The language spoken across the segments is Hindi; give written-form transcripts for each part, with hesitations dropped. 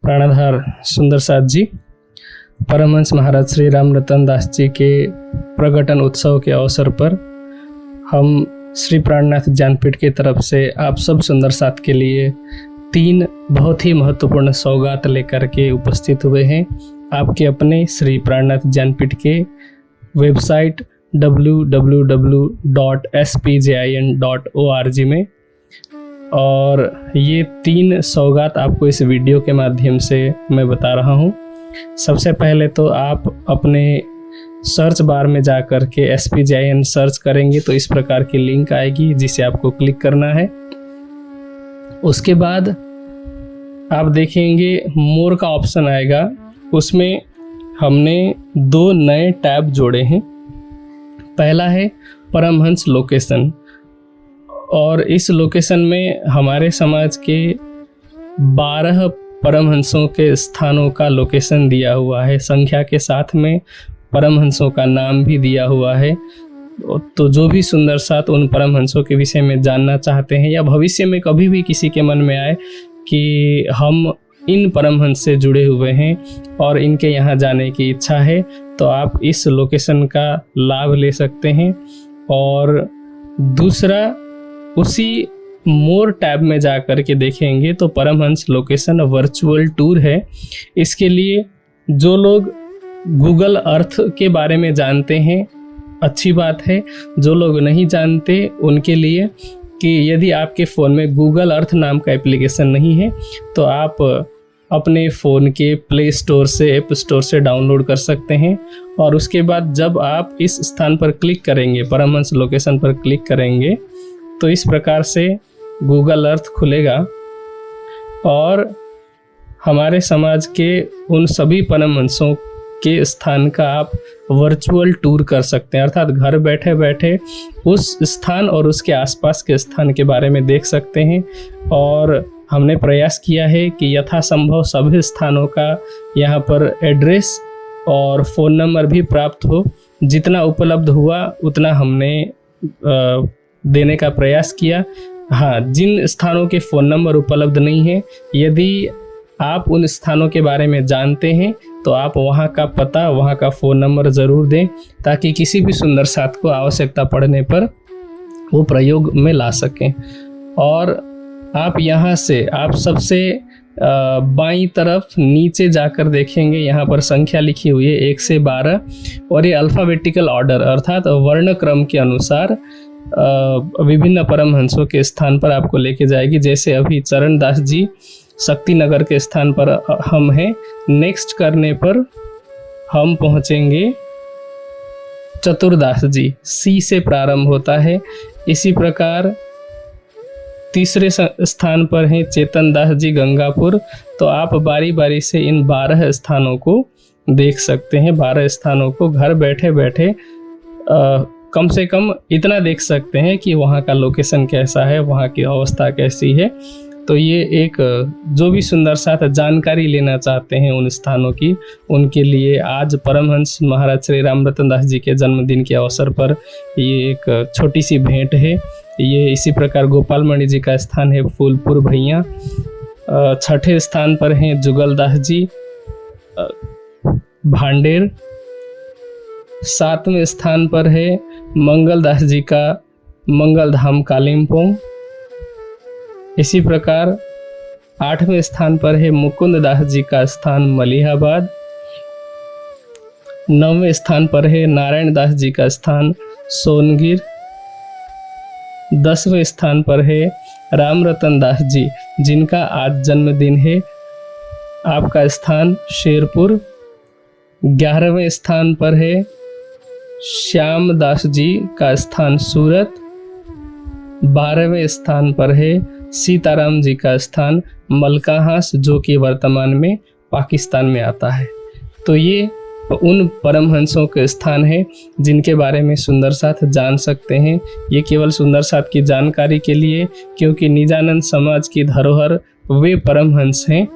प्राणाधार सुंदर साथ जी, परमहंस महाराज श्री रामरतन दास जी के प्रकटन उत्सव के अवसर पर हम श्री प्राणनाथ ज्ञानपीठ की तरफ से आप सब सुंदर साथ के लिए 3 बहुत ही महत्वपूर्ण सौगात लेकर के उपस्थित हुए हैं आपके अपने श्री प्राणनाथ ज्ञानपीठ के वेबसाइट www.spjin.org में। और ये 3 सौगात आपको इस वीडियो के माध्यम से मैं बता रहा हूँ। सबसे पहले तो आप अपने सर्च बार में जा कर के SPJIN सर्च करेंगे तो इस प्रकार की लिंक आएगी जिसे आपको क्लिक करना है। उसके बाद आप देखेंगे मोर का ऑप्शन आएगा, उसमें हमने 2 नए टैब जोड़े हैं। पहला है परमहंस लोकेशन, और इस लोकेशन में हमारे समाज के 12 परमहंसों के स्थानों का लोकेशन दिया हुआ है, संख्या के साथ में परमहंसों का नाम भी दिया हुआ है। तो जो भी सुंदर साथ उन परमहंसों के विषय में जानना चाहते हैं या भविष्य में कभी भी किसी के मन में आए कि हम इन परमहंस से जुड़े हुए हैं और इनके यहाँ जाने की इच्छा है, तो आप इस लोकेशन का लाभ ले सकते हैं। और दूसरा, उसी मोर टैब में जा कर के देखेंगे तो परमहंस लोकेशन वर्चुअल टूर है। इसके लिए जो लोग गूगल अर्थ के बारे में जानते हैं अच्छी बात है, जो लोग नहीं जानते उनके लिए कि यदि आपके फ़ोन में गूगल अर्थ नाम का एप्लीकेशन नहीं है तो आप अपने फ़ोन के प्ले स्टोर से, ऐप स्टोर से डाउनलोड कर सकते हैं। और उसके बाद जब आप इस स्थान पर क्लिक करेंगे, परमहंस लोकेशन पर क्लिक करेंगे, तो इस प्रकार से गूगल अर्थ खुलेगा और हमारे समाज के उन सभी परमहंसों के स्थान का आप वर्चुअल टूर कर सकते हैं। अर्थात घर बैठे बैठे उस स्थान और उसके आसपास के स्थान के बारे में देख सकते हैं। और हमने प्रयास किया है कि यथासंभव सभी स्थानों का यहाँ पर एड्रेस और फ़ोन नंबर भी प्राप्त हो। जितना उपलब्ध हुआ उतना हमने देने का प्रयास किया। हाँ, जिन स्थानों के फ़ोन नंबर उपलब्ध नहीं है, यदि आप उन स्थानों के बारे में जानते हैं तो आप वहाँ का पता, वहाँ का फ़ोन नंबर ज़रूर दें ताकि किसी भी सुंदर साथ को आवश्यकता पड़ने पर वो प्रयोग में ला सकें। और आप यहाँ से आप सबसे बाईं तरफ नीचे जाकर देखेंगे, यहाँ पर संख्या लिखी हुई है 1 से 12 और ये अल्फ़ाबेटिकल ऑर्डर अर्थात वर्ण क्रम के अनुसार विभिन्न परमहंसों के स्थान पर आपको लेके जाएगी। जैसे अभी चरण दास जी शक्ति नगर के स्थान पर हम हैं, नेक्स्ट करने पर हम पहुंचेंगे चतुर्दास जी, C से प्रारंभ होता है। इसी प्रकार तीसरे स्थान पर हैं चेतन दास जी गंगापुर। तो आप बारी बारी से इन 12 स्थानों को देख सकते हैं। 12 स्थानों को घर बैठे बैठे कम से कम इतना देख सकते हैं कि वहाँ का लोकेशन कैसा है, वहाँ की अवस्था कैसी है। तो ये एक जो भी सुंदर साथ जानकारी लेना चाहते हैं उन स्थानों की, उनके लिए आज परमहंस महाराज श्री रामरतन दास जी के जन्मदिन के अवसर पर ये एक छोटी सी भेंट है। ये इसी प्रकार गोपाल मणि जी का स्थान है फूलपुर भैया। 6ठे स्थान पर हैं जुगल दास जी भांडेर। 7वें स्थान पर है मंगल दास जी का मंगल धाम कालिम्पोंग। इसी प्रकार 8वें स्थान पर है मुकुंद दास जी का स्थान मलिहाबाद। 9वें स्थान पर है नारायण दास जी का स्थान सोनगिर। 10वें स्थान पर है रामरतन दास जी जिनका आज जन्मदिन है, आपका स्थान शेरपुर। 11वें स्थान पर है श्याम दास जी का स्थान सूरत। 12वें स्थान पर है सीताराम जी का स्थान मलकाहास जो कि वर्तमान में पाकिस्तान में आता है। तो ये उन परमहंसों के स्थान है जिनके बारे में सुंदर साथ जान सकते हैं। ये केवल सुंदर साथ की जानकारी के लिए, क्योंकि निजानंद समाज की धरोहर वे परमहंस हैं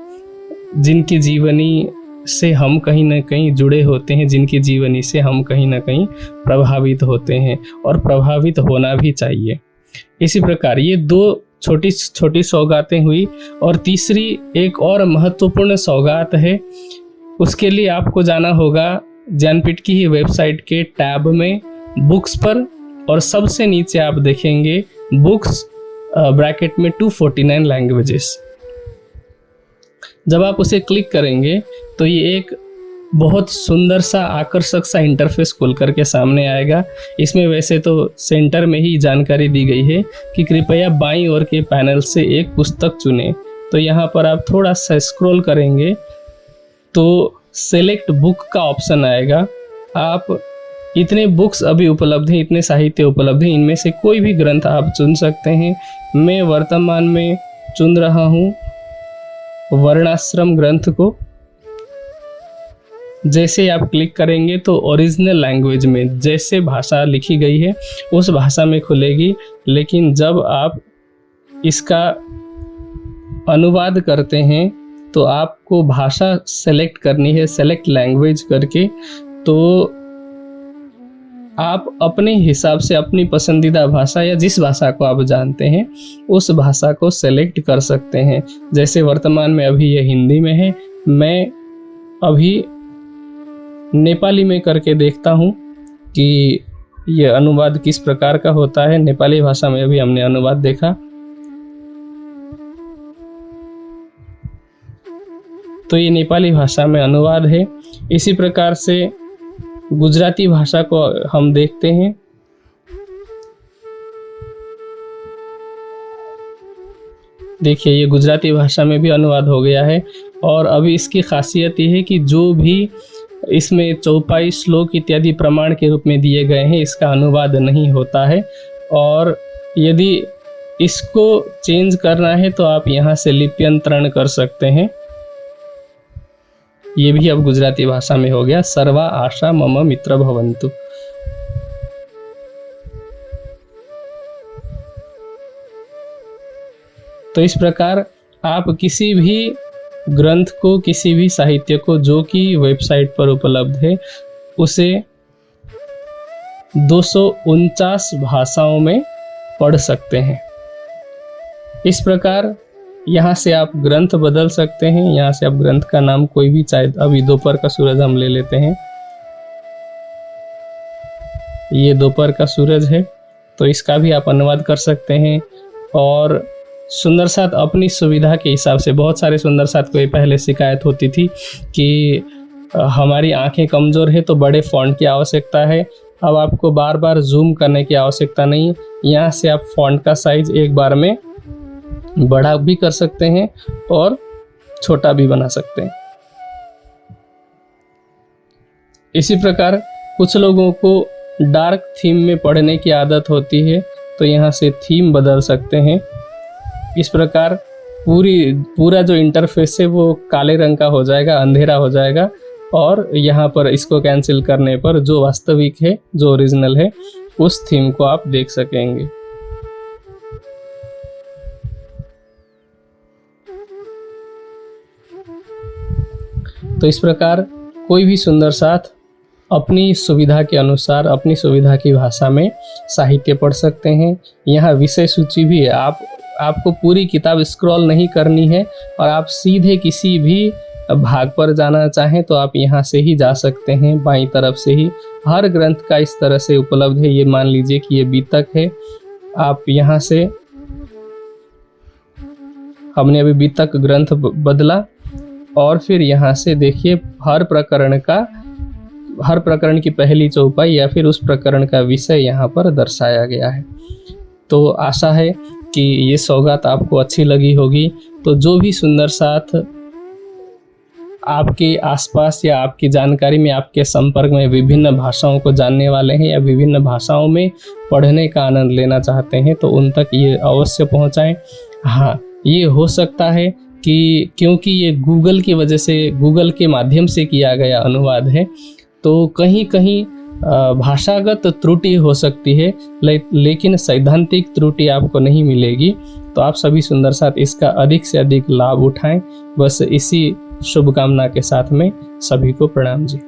जिनकी जीवनी से हम कहीं ना कहीं जुड़े होते हैं, जिनकी जीवनी से हम कहीं ना कहीं प्रभावित होते हैं और प्रभावित होना भी चाहिए। इसी प्रकार ये 2 छोटी छोटी सौगातें हुई। और तीसरी एक और महत्वपूर्ण सौगात है, उसके लिए आपको जाना होगा ज्ञानपीठ की ही वेबसाइट के टैब में बुक्स पर, और सबसे नीचे आप देखेंगे बुक्स ब्रैकेट में 249 लैंग्वेजेस। जब आप उसे क्लिक करेंगे तो ये एक बहुत सुंदर सा आकर्षक सा इंटरफेस खुल करके सामने आएगा। इसमें वैसे तो सेंटर में ही जानकारी दी गई है कि कृपया बाईं ओर के पैनल से एक पुस्तक चुनें। तो यहाँ पर आप थोड़ा सा स्क्रॉल करेंगे तो सेलेक्ट बुक का ऑप्शन आएगा। आप इतने बुक्स अभी उपलब्ध हैं, इतने साहित्य उपलब्ध हैं, इनमें से कोई भी ग्रंथ आप चुन सकते हैं। मैं वर्तमान में चुन रहा हूँ वर्णाश्रम ग्रंथ को। जैसे आप क्लिक करेंगे तो ओरिजिनल लैंग्वेज में जैसे भाषा लिखी गई है उस भाषा में खुलेगी, लेकिन जब आप इसका अनुवाद करते हैं तो आपको भाषा सेलेक्ट करनी है, सेलेक्ट लैंग्वेज करके। तो आप अपने हिसाब से अपनी पसंदीदा भाषा या जिस भाषा को आप जानते हैं उस भाषा को सेलेक्ट कर सकते हैं। जैसे वर्तमान में अभी ये हिंदी में है, मैं अभी नेपाली में करके देखता हूँ कि ये अनुवाद किस प्रकार का होता है। नेपाली भाषा में अभी हमने अनुवाद देखा, तो ये नेपाली भाषा में अनुवाद है। इसी प्रकार से गुजराती भाषा को हम देखते हैं। देखिए ये गुजराती भाषा में भी अनुवाद हो गया है। और अभी इसकी खासियत ये है कि जो भी इसमें चौपाई, श्लोक इत्यादि प्रमाण के रूप में दिए गए हैं, इसका अनुवाद नहीं होता है। और यदि इसको चेंज करना है तो आप यहाँ से लिप्यंतरण कर सकते हैं। ये भी अब गुजराती भाषा में हो गया, सर्वा आशा मम मित्र भवन्तु। तो इस प्रकार आप किसी भी ग्रंथ को, किसी भी साहित्य को जो कि वेबसाइट पर उपलब्ध है, उसे 249 भाषाओं में पढ़ सकते हैं। इस प्रकार यहाँ से आप ग्रंथ बदल सकते हैं। यहाँ से आप ग्रंथ का नाम कोई भी, चाहे अभी दोपहर का सूरज हम ले लेते हैं, ये दोपहर का सूरज है, तो इसका भी आप अनुवाद कर सकते हैं। और सुंदर साथ अपनी सुविधा के हिसाब से, बहुत सारे सुंदर साथ को पहले शिकायत होती थी कि हमारी आंखें कमज़ोर है तो बड़े फॉन्ट की आवश्यकता है। अब आपको बार बार जूम करने की आवश्यकता नहीं। यहाँ से आप फॉन्ट का साइज एक बार में बड़ा भी कर सकते हैं और छोटा भी बना सकते हैं। इसी प्रकार कुछ लोगों को डार्क थीम में पढ़ने की आदत होती है, तो यहाँ से थीम बदल सकते हैं। इस प्रकार पूरा जो इंटरफेस है वो काले रंग का हो जाएगा, अंधेरा हो जाएगा। और यहाँ पर इसको कैंसिल करने पर जो वास्तविक है, जो ओरिजिनल है, उस थीम को आप देख सकेंगे। तो इस प्रकार कोई भी सुंदर साथ अपनी सुविधा के अनुसार, अपनी सुविधा की भाषा में साहित्य पढ़ सकते हैं। यहाँ विषय सूची भी है। आपको पूरी किताब स्क्रॉल नहीं करनी है और आप सीधे किसी भी भाग पर जाना चाहें तो आप यहाँ से ही जा सकते हैं, बाईं तरफ से ही। हर ग्रंथ का इस तरह से उपलब्ध है। ये मान लीजिए कि ये बीतक है, आप यहाँ से, हमने अभी बीतक ग्रंथ बदला और फिर यहाँ से देखिए हर प्रकरण की पहली चौपाई या फिर उस प्रकरण का विषय यहाँ पर दर्शाया गया है। तो आशा है कि ये सौगात आपको अच्छी लगी होगी। तो जो भी सुंदर साथ आपके आसपास या आपकी जानकारी में, आपके संपर्क में विभिन्न भाषाओं को जानने वाले हैं या विभिन्न भाषाओं में पढ़ने का आनंद लेना चाहते हैं, तो उन तक ये अवश्य पहुंचाएं। हाँ, ये हो सकता है कि क्योंकि ये गूगल की वजह से, गूगल के माध्यम से किया गया अनुवाद है, तो कहीं कहीं भाषागत त्रुटि हो सकती है, लेकिन सैद्धांतिक त्रुटि आपको नहीं मिलेगी। तो आप सभी सुंदर साथ इसका अधिक से अधिक लाभ उठाएं। बस इसी शुभकामना के साथ में सभी को प्रणाम जी।